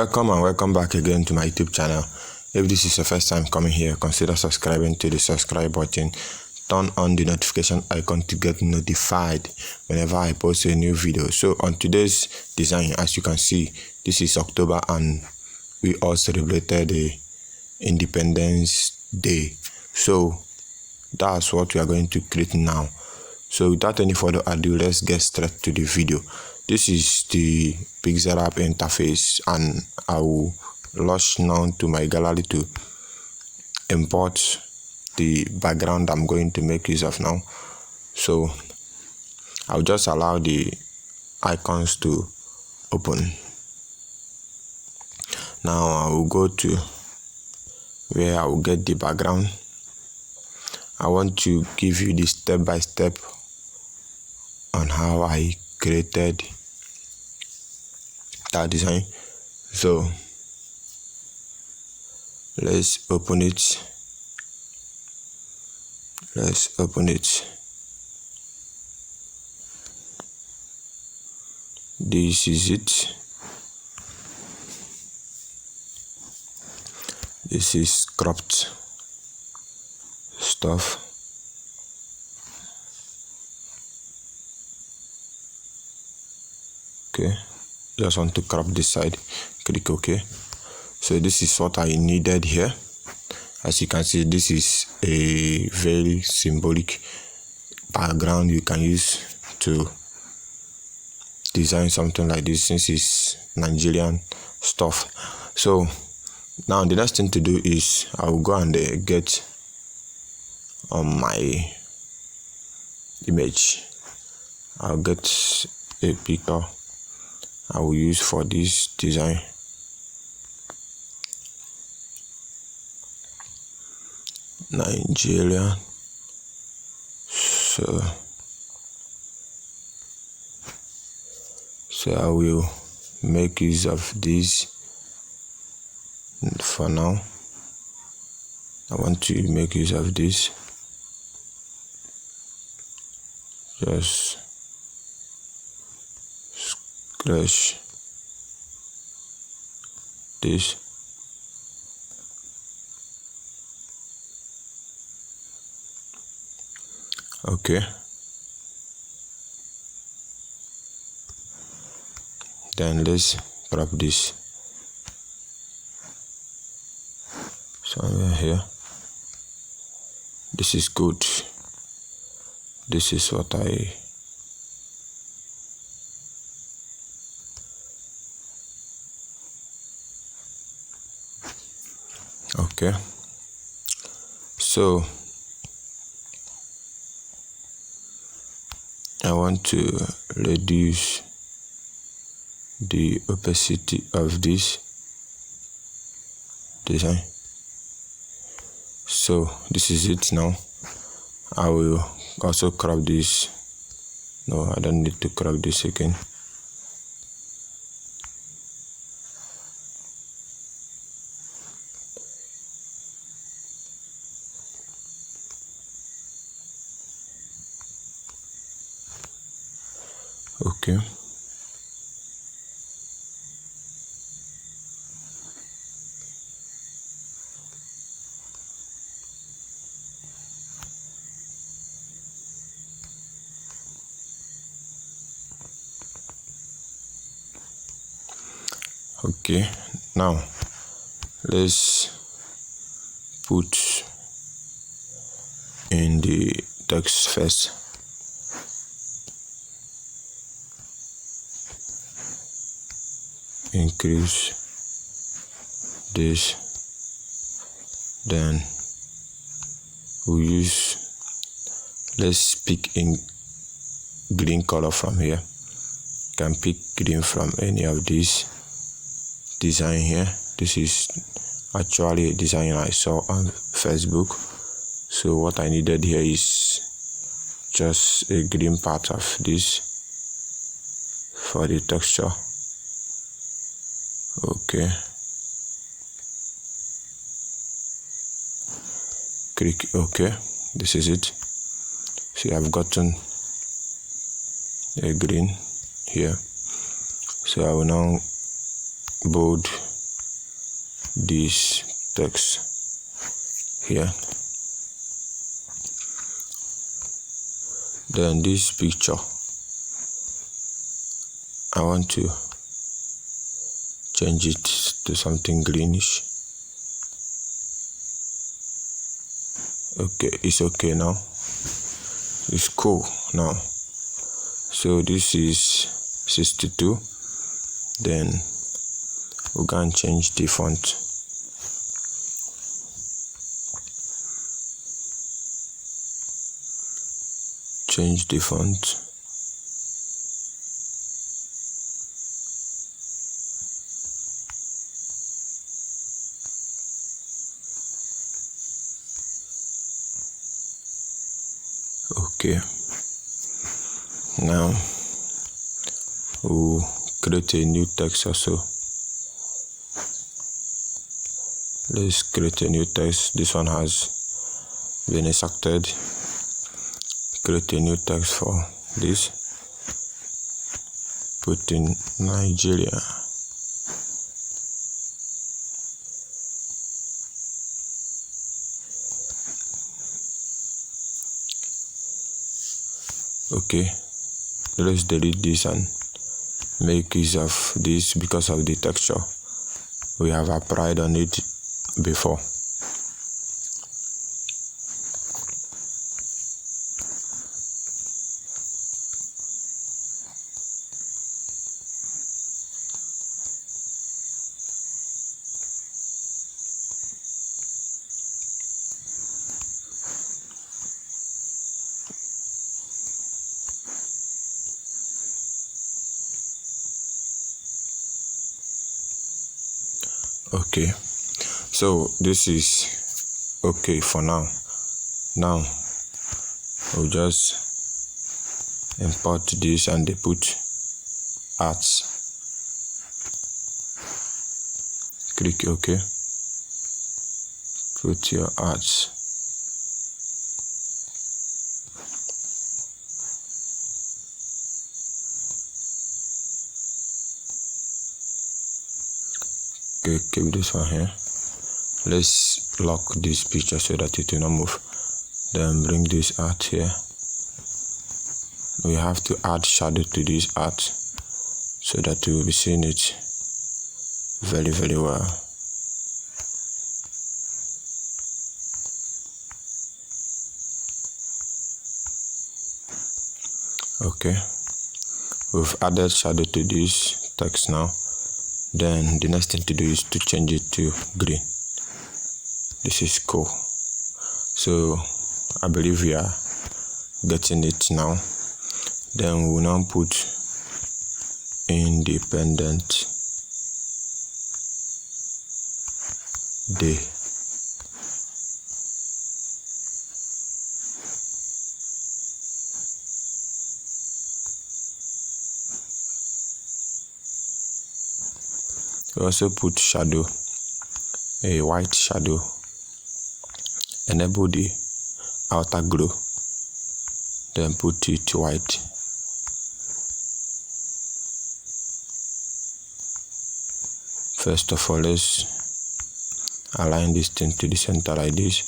Welcome and welcome back again to my YouTube channel. If this is your first time coming here, consider subscribing to the subscribe button. Turn on the notification icon to get notified whenever I post a new video. So on today's design, as you can see, this is October and we all celebrated the Independence Day. So that's what we are going to create now. So without any further ado, let's get straight to the video. This is the Pixellab interface, and I will rush now to my gallery to import the background I'm going to make use of now. So I'll just allow the icons to open. Now I will go to where I will get the background. I want to give you the step-by-step on how I created that design. So let's open it. This is it. This is cropped stuff. Okay, just want to crop this side, click OK. So this is what I needed here. As you can see, this is a very symbolic background you can use to design something like this, since it's Nigerian stuff. So now the next thing to do is I will go and get on my image. I'll get a picture I will use for this design. Nigeria. So I will make use of this for now. I want to make use of this. Just scratch this. Okay. Then let's crop this somewhere here. This is good. This is what I okay. So I want to reduce the opacity of this design. So this is it now. I will also crop this. No, I don't need to crop this again. Okay. Okay, now let's put in the text first. Increase this, then we'll use, let's pick in green color from here. You can pick green from any of these design here. This is actually a design I saw on Facebook. So what I needed here is just a green part of this for the texture. Okay, click OK. This is it. See, I've gotten a green here. So I will now bold this text here. Then this picture, I want to change it to something greenish. Okay, it's okay now. It's cool now. So this is 62. Then we can change the font. Change the font. Okay, now we'll create a new text also. Let's create a new text. This one has been extracted. Create a new text for this. Put in Nigeria. Okay, let's delete this and make use of this because of the texture we have applied on it before. Okay, so this is okay for now. Now we'll just import this and they put arts. Click OK. Put your arts. Okay, keep this one here. Let's lock this picture so that it will not move. Then bring this art here. We have to add shadow to this art so that we will be seeing it very, very well. Okay, we've added shadow to this text now. Then the next thing to do is to change it to green. This is cool. So I believe we are getting it now. Then we will now put independent day. We also put shadow, a white shadow. Enable the outer glow. Then put it white. First of all, let's align this thing to the center like this.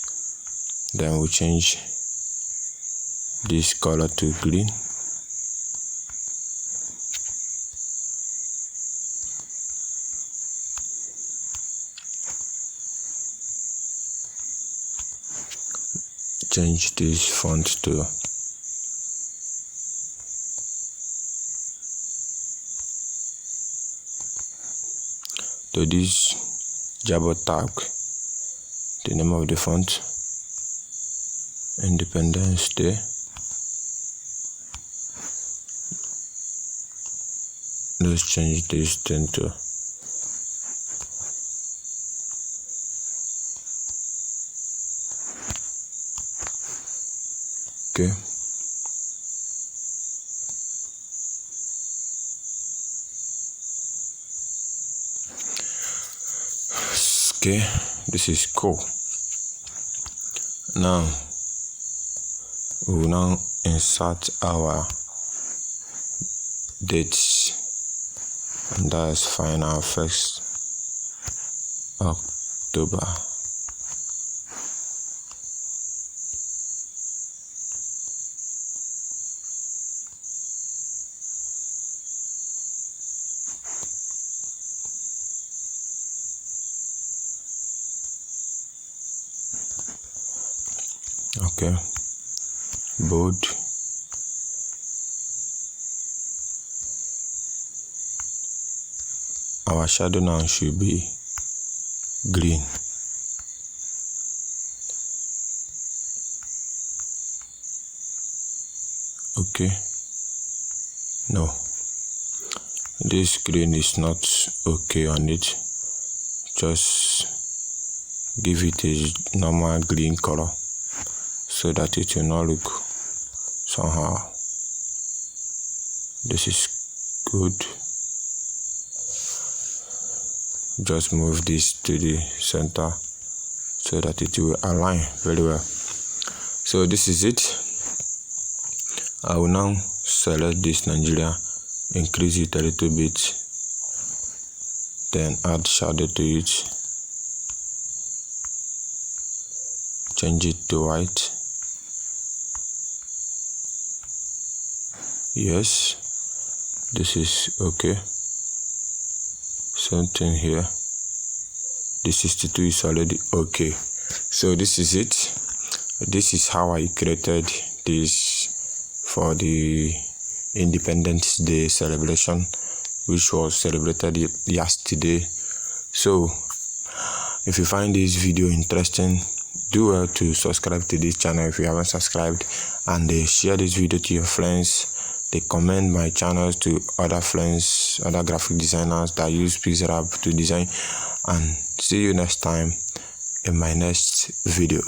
Then we'll change this color to green. Change this font to this Jabot tag, the name of the font, Independence Day. Let's change this thing to okay. Okay, this is cool. Now we will now insert our dates, and that's fine. Our first October. Okay, bold. Our shadow now should be green. Okay, no, this green is not okay on it. Just give it a normal green color so that it will not look somehow. This is good. Just move this to the center so that it will align very well. So this is it. I will now select this Nigeria, increase it a little bit, then add shadow to it, change it to white. Yes, this is okay. Same thing here. The 62 is already okay. So this is it. This is how I created this for the Independence Day celebration, which was celebrated yesterday. So if you find this video interesting, do well to subscribe to this channel if you haven't subscribed, and share this video to your friends. They commend my channels to other friends, other graphic designers that use Pixellab to design. And see you next time in my next video.